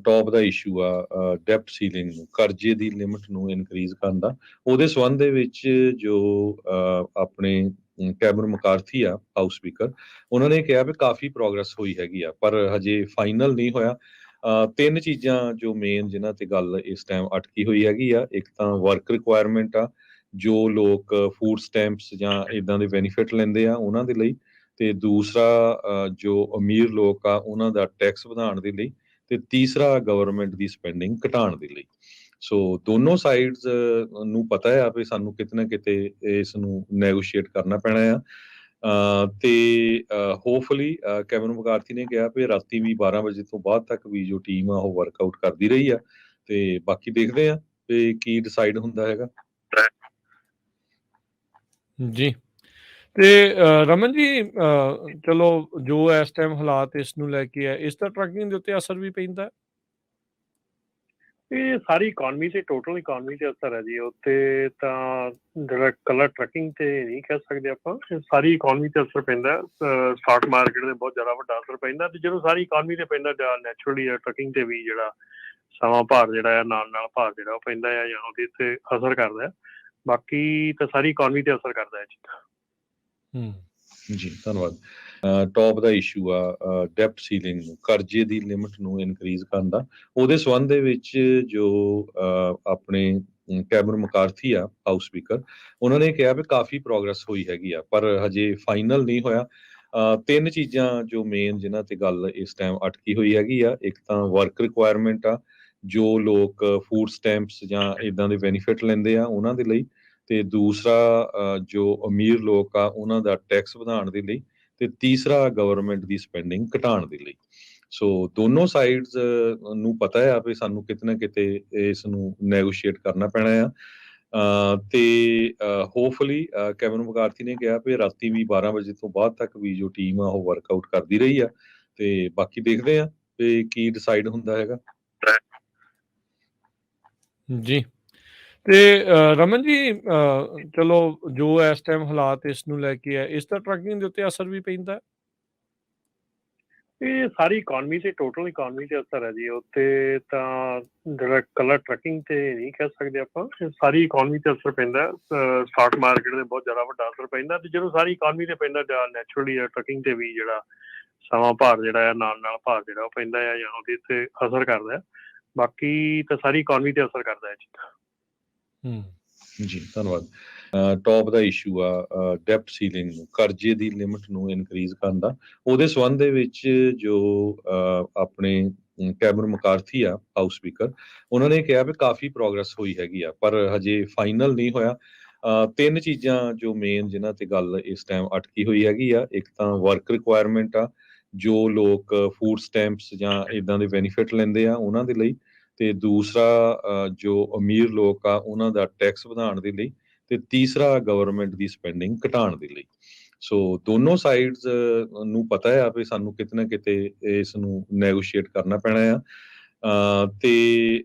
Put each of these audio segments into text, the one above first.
Top ਦਾ issue ਆ ਡੈਪਟ ceiling ਨੂੰ, ਕਰਜ਼ੇ ਦੀ ਲਿਮਿਟ ਨੂੰ ਇਨਕਰੀਜ਼ ਕਰਨ ਦਾ। ਉਹਦੇ ਸੰਬੰਧ ਦੇ ਵਿੱਚ ਜੋ ਆਪਣੇ ਕੈਮਰਨ ਮਕਾਰਥੀ ਆ ਹਾਊਸ ਸਪੀਕਰ, ਉਹਨਾਂ ਨੇ ਕਿਹਾ ਵੀ ਕਾਫੀ ਪ੍ਰੋਗਰੈਸ ਹੋਈ ਹੈਗੀ ਆ, ਪਰ ਹਜੇ ਫਾਈਨਲ ਨਹੀਂ ਹੋਇਆ। ਤਿੰਨ ਚੀਜ਼ਾਂ ਜੋ ਮੇਨ ਜਿਨ੍ਹਾਂ ਤੇ ਗੱਲ ਇਸ ਟਾਈਮ ਅਟਕੀ ਹੋਈ ਹੈਗੀ ਆ, ਇੱਕ ਤਾਂ ਵਰਕ ਰਿਕੁਆਇਰਮੈਂਟ ਆ, ਜੋ ਲੋਕ ਫੂਡ ਸਟੈਂਪਸ ਜਾਂ ਇਦਾਂ ਦੇ ਬੈਨੀਫਿਟ ਲੈਂਦੇ ਆ ਉਹਨਾਂ ਦੇ ਲਈ, ਤੇ ਦੂਸਰਾ ਜੋ ਅਮੀਰ ਲੋਕ ਆ ਉਹਨਾਂ ਦਾ ਟੈਕਸ ਵਧਾਉਣ ਦੇ ਲਈ, ਤੇ ਤੀਸਰਾ ਗਵਰਨਮੈਂਟ ਦੀ ਸਪੈਂਡਿੰਗ ਘਟਾਉਣ ਦੇ ਲਈ। ਸੋ ਦੋਨੋਂ ਸਾਈਡਸ ਨੂੰ ਪਤਾ ਆ ਵੀ ਸਾਨੂੰ ਕਿਤੇ ਨਾ ਕਿਤੇ ਇਸ ਨੂੰ ਨੈਗੋਸ਼ੀਏਟ ਕਰਨਾ ਪੈਣਾ ਆ। ਤੇ ਹੋਪਫੁਲੀ ਕੈਵਨ ਮਕਾਰਥੀ ਨੇ ਕਿਹਾ ਵੀ ਰਾਤੀ ਵੀ 12 ਵਜੇ ਤੋਂ ਬਾਅਦ ਤੱਕ ਵੀ ਜੋ ਟੀਮ ਆ ਉਹ ਵਰਕਆਊਟ ਕਰਦੀ ਰਹੀ ਆ, ਤੇ ਬਾਕੀ ਦੇਖਦੇ ਆ ਵੀ ਕੀ ਡਿਸਾਈਡ ਹੁੰਦਾ ਹੈਗਾ। ਜੀ। ਤੇ ਰਮਨ ਜੀ, ਚਲੋ ਜੋ ਇਸ ਟਾਈਮ ਹਾਲਾਤ ਇਸ ਨੂੰ ਲੈ ਕੇ ਹੈ, ਇਸ ਦਾ ਟਰੱਕਿੰਗ ਦੇ ਉੱਤੇ ਅਸਰ ਵੀ ਪੈਂਦਾ? ਇਹ ਸਾਰੀ ਇਕੋਨਮੀ ਤੇ ਟੋਟਲ ਇਕੋਨਮੀ ਤੇ ਅਸਰ ਹੈ ਜੀ। ਉੱਤੇ ਤਾਂ ਜਿਹੜਾ ਕਲਰ ਟਰੱਕਿੰਗ ਤੇ ਨਹੀਂ ਕਹਿ ਸਕਦੇ ਆਪਾਂ, ਸਾਰੀ ਇਕੋਨਮੀ ਤੇ ਅਸਰ ਪੈਂਦਾ। ਸਟਾਕ ਮਾਰਕੀਟ ਦੇ ਬਹੁਤ ਜ਼ਿਆਦਾ ਵੱਡਾ ਅਸਰ ਪੈਂਦਾ, ਤੇ ਜਦੋਂ ਸਾਰੀ ਇਕੋਨਮੀ ਤੇ ਪੈਂਦਾ ਨੈਚੁਰਲੀ ਟਰੱਕਿੰਗ ਤੇ ਵੀ ਜਿਹੜਾ ਸਮਾਂ ਭਾਰ ਜਿਹੜਾ ਆ ਨਾਲ ਭਾਰ ਜਿਹੜਾ ਉਹ ਪੈਂਦਾ ਆ ਜਾਂ ਉਹਦੇ ਤੇ ਅਸਰ ਕਰਦਾ। ਬਾਕੀ ਤਾਂ ਸਾਰੀ ਇਕੋਨਮੀ ਤੇ ਅਸਰ ਕਰਦਾ ਹੈ ਜੀ। ਜੀ ਧੰਨਵਾਦ। ਟੌਪ ਦਾ ਇਸ਼ੂ ਆ ਡੈਪਟ ਸੀਲਿੰਗ ਨੂੰ, ਕਰਜ਼ੇ ਦੀ ਲਿਮਿਟ ਨੂੰ ਇਨਕਰੀਜ਼ ਕਰਨ ਦਾ। ਉਹਦੇ ਸੰਬੰਧ ਦੇ ਵਿੱਚ ਜੋ ਆਪਣੇ ਕੈਮਰਨ ਮਕਾਰਥੀ ਆ ਹਾਊਸ ਸਪੀਕਰ, ਉਹਨਾਂ ਨੇ ਕਿਹਾ ਵੀ ਕਾਫੀ ਪ੍ਰੋਗਰੈਸ ਹੋਈ ਹੈਗੀ ਆ, ਪਰ ਹਜੇ ਫਾਈਨਲ ਨਹੀਂ ਹੋਇਆ। ਤਿੰਨ ਚੀਜ਼ਾਂ ਜੋ ਮੇਨ ਜਿਨ੍ਹਾਂ ਤੇ ਗੱਲ ਇਸ ਟਾਈਮ ਅਟਕੀ ਹੋਈ ਹੈਗੀ ਆ, ਇੱਕ ਤਾਂ ਵਰਕ ਰਿਕੁਆਇਰਮੈਂਟ ਆ, ਜੋ ਲੋਕ ਫੂਡ ਸਟੈਂਪਸ ਜਾਂ ਇਦਾਂ ਦੇ ਬੈਨੀਫਿਟ ਲੈਂਦੇ ਆ ਉਹਨਾਂ ਦੇ ਲਈ, ਤੇ ਦੂਸਰਾ ਜੋ ਅਮੀਰ ਲੋਕ ਆ ਉਹਨਾਂ ਦਾ ਟੈਕਸ ਵਧਾਉਣ ਦੇ ਲਈ, ਤੇ ਤੀਸਰਾ ਗਵਰਨਮੈਂਟ ਦੀ ਸਪੈਂਡਿੰਗ ਘਟਾਉਣ ਦੇ ਲਈ। ਸੋ ਦੋਨੋਂ ਸਾਈਡਸ ਨੂੰ ਪਤਾ ਆ ਵੀ ਸਾਨੂੰ ਕਿਤੇ ਨਾ ਕਿਤੇ ਇਸ ਨੂੰ ਨੈਗੋਸ਼ੀਏਟ ਕਰਨਾ ਪੈਣਾ ਆ। ਤੇ ਹੋਪਫੁਲੀ ਕੈਵਨ ਮਕਾਰਥੀ ਨੇ ਕਿਹਾ ਵੀ ਰਾਤੀ ਵੀ 12 ਵਜੇ ਤੋਂ ਬਾਅਦ ਤੱਕ ਵੀ ਜੋ ਟੀਮ ਆ ਉਹ ਵਰਕਆਊਟ ਕਰਦੀ ਰਹੀ ਆ, ਤੇ ਬਾਕੀ ਦੇਖਦੇ ਆ ਵੀ ਕੀ ਡਿਸਾਈਡ ਹੁੰਦਾ ਹੈਗਾ। ਜੀ। ਤੇ ਰਮਨ ਜੀ, ਚਲੋ ਜੋ ਇਸ ਟਾਈਮ ਹਾਲਾਤ ਇਸ ਨੂੰ ਲੈ ਕੇ ਹੈ, ਇਸ ਦਾ ਟਰੱਕਿੰਗ ਦੇ ਉੱਤੇ ਅਸਰ ਵੀ ਪੈਂਦਾ? ਇਹ ਸਾਰੀ ਇਕੋਨਮੀ ਤੇ ਟੋਟਲ ਇਕੋਨਮੀ ਤੇ ਅਸਰ ਹੈ ਜੀ। ਉੱਤੇ ਤਾਂ ਜਿਹੜਾ ਕਲਰ ਟਰੱਕਿੰਗ ਤੇ ਨਹੀਂ ਕਹਿ ਸਕਦੇ ਆਪਾਂ, ਸਾਰੀ ਇਕੋਨਮੀ ਤੇ ਅਸਰ ਪੈਂਦਾ। ਸਟਾਕ ਮਾਰਕੀਟ ਦੇ ਬਹੁਤ ਜ਼ਿਆਦਾ ਵੱਡਾ ਅਸਰ ਪੈਂਦਾ, ਤੇ ਜਦੋਂ ਸਾਰੀ ਇਕੋਨਮੀ ਤੇ ਪੈਂਦਾ ਨੈਚੁਰਲੀ ਟਰੱਕਿੰਗ ਤੇ ਵੀ ਜਿਹੜਾ ਸਮਾਂ ਭਾਰ ਜਿਹੜਾ ਆ ਨਾਲ ਭਾਰ ਜਿਹੜਾ ਉਹ ਪੈਂਦਾ ਆ ਜਾਂ ਉਹਦੇ ਤੇ ਅਸਰ ਕਰਦਾ। ਬਾਕੀ ਤਾਂ ਸਾਰੀ ਇਕੋਨਮੀ ਤੇ ਅਸਰ ਕਰਦਾ ਹੈ ਜੀ। ਜੀ ਧੰਨਵਾਦ। ਟੌਪ ਦਾ ਇਸ਼ੂ ਆ ਡੈਪਟ ਸੀਲਿੰਗ ਨੂੰ, ਕਰਜ਼ੇ ਦੀ ਲਿਮਿਟ ਨੂੰ ਇਨਕਰੀਜ਼ ਕਰਨ ਦਾ। ਉਹਦੇ ਸੰਬੰਧ ਦੇ ਵਿੱਚ ਜੋ ਆਪਣੇ ਕੈਮਰਨ ਮਕਾਰਥੀ ਆ ਹਾਊਸ ਸਪੀਕਰ, ਉਹਨਾਂ ਨੇ ਕਿਹਾ ਵੀ ਕਾਫੀ ਪ੍ਰੋਗਰੈਸ ਹੋਈ ਹੈਗੀ ਆ, ਪਰ ਹਜੇ ਫਾਈਨਲ ਨਹੀਂ ਹੋਇਆ। ਤਿੰਨ ਚੀਜ਼ਾਂ ਜੋ ਮੇਨ ਜਿਨ੍ਹਾਂ ਤੇ ਗੱਲ ਇਸ ਟਾਈਮ ਅਟਕੀ ਹੋਈ ਹੈਗੀ ਆ, ਇੱਕ ਤਾਂ ਵਰਕ ਰਿਕੁਆਇਰਮੈਂਟ ਆ, ਜੋ ਲੋਕ ਫੂਡ ਸਟੈਂਪਸ ਜਾਂ ਇਦਾਂ ਦੇ ਬੈਨੀਫਿਟ ਲੈਂਦੇ ਆ ਉਹਨਾਂ ਦੇ ਲਈ, ਤੇ ਦੂਸਰਾ ਜੋ ਅਮੀਰ ਲੋਕ ਆ ਉਹਨਾਂ ਦਾ ਟੈਕਸ ਵਧਾਉਣ ਦੇ ਲਈ, ਤੇ ਤੀਸਰਾ ਗਵਰਨਮੈਂਟ ਦੀ ਸਪੈਂਡਿੰਗ ਘਟਾਉਣ ਦੇ ਲਈ। ਸੋ ਦੋਨੋਂ ਸਾਈਡਸ ਨੂੰ ਪਤਾ ਆ ਵੀ ਸਾਨੂੰ ਕਿਤੇ ਨਾ ਕਿਤੇ ਇਸ ਨੂੰ ਨੈਗੋਸ਼ੀਏਟ ਕਰਨਾ ਪੈਣਾ ਆ। ਤੇ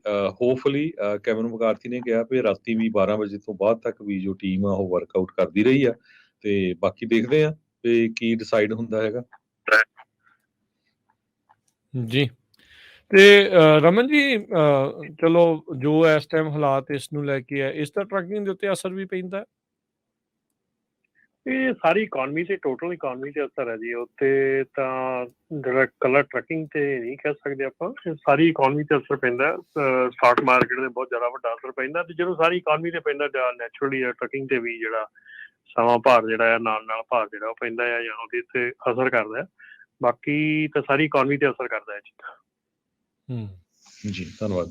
ਹੋਪਫੁਲੀ ਕੈਵਨ ਮਕਾਰਥੀ ਨੇ ਕਿਹਾ ਵੀ ਰਾਤੀ ਵੀ 12 ਵਜੇ ਤੋਂ ਬਾਅਦ ਤੱਕ ਵੀ ਜੋ ਟੀਮ ਆ ਉਹ ਵਰਕਆਊਟ ਕਰਦੀ ਰਹੀ ਆ, ਤੇ ਬਾਕੀ ਦੇਖਦੇ ਆ ਵੀ ਕੀ ਡਿਸਾਈਡ ਹੁੰਦਾ ਹੈਗਾ। ਜੀ। ਤੇ ਰਮਨ ਜੀ, ਚਲੋ ਜੋ ਇਸ ਟਾਈਮ ਹਾਲਾਤ ਇਸ ਨੂੰ ਲੈ ਕੇ ਹੈ, ਇਸ ਦਾ ਟਰੱਕਿੰਗ ਦੇ ਉੱਤੇ ਅਸਰ ਵੀ ਪੈਂਦਾ? ਇਹ ਸਾਰੀ ਇਕੋਨਮੀ ਤੇ ਟੋਟਲ ਇਕੋਨਮੀ ਤੇ ਅਸਰ ਹੈ ਜੀ। ਉੱਤੇ ਤਾਂ ਜਿਹੜਾ ਕਲਰ ਟਰੱਕਿੰਗ ਤੇ ਨਹੀਂ ਕਹਿ ਸਕਦੇ ਆਪਾਂ, ਸਾਰੀ ਇਕੋਨਮੀ ਤੇ ਅਸਰ ਪੈਂਦਾ। ਸਟਾਕ ਮਾਰਕੀਟ ਦੇ ਬਹੁਤ ਜ਼ਿਆਦਾ ਵੱਡਾ ਅਸਰ ਪੈਂਦਾ, ਤੇ ਜਦੋਂ ਸਾਰੀ ਇਕੋਨਮੀ ਤੇ ਪੈਂਦਾ ਨੈਚੁਰਲੀ ਟਰੱਕਿੰਗ ਤੇ ਵੀ ਜਿਹੜਾ ਸਮਾਂ ਭਾਰ ਜਿਹੜਾ ਆ ਨਾਲ ਭਾਰ ਜਿਹੜਾ ਉਹ ਪੈਂਦਾ ਆ ਜਾਂ ਉਹਦੇ ਤੇ ਅਸਰ ਕਰਦਾ। ਬਾਕੀ ਤਾਂ ਸਾਰੀ ਇਕੋਨਮੀ ਤੇ ਅਸਰ ਕਰਦਾ ਹੈ ਜੀ। ਜੀ ਧੰਨਵਾਦ।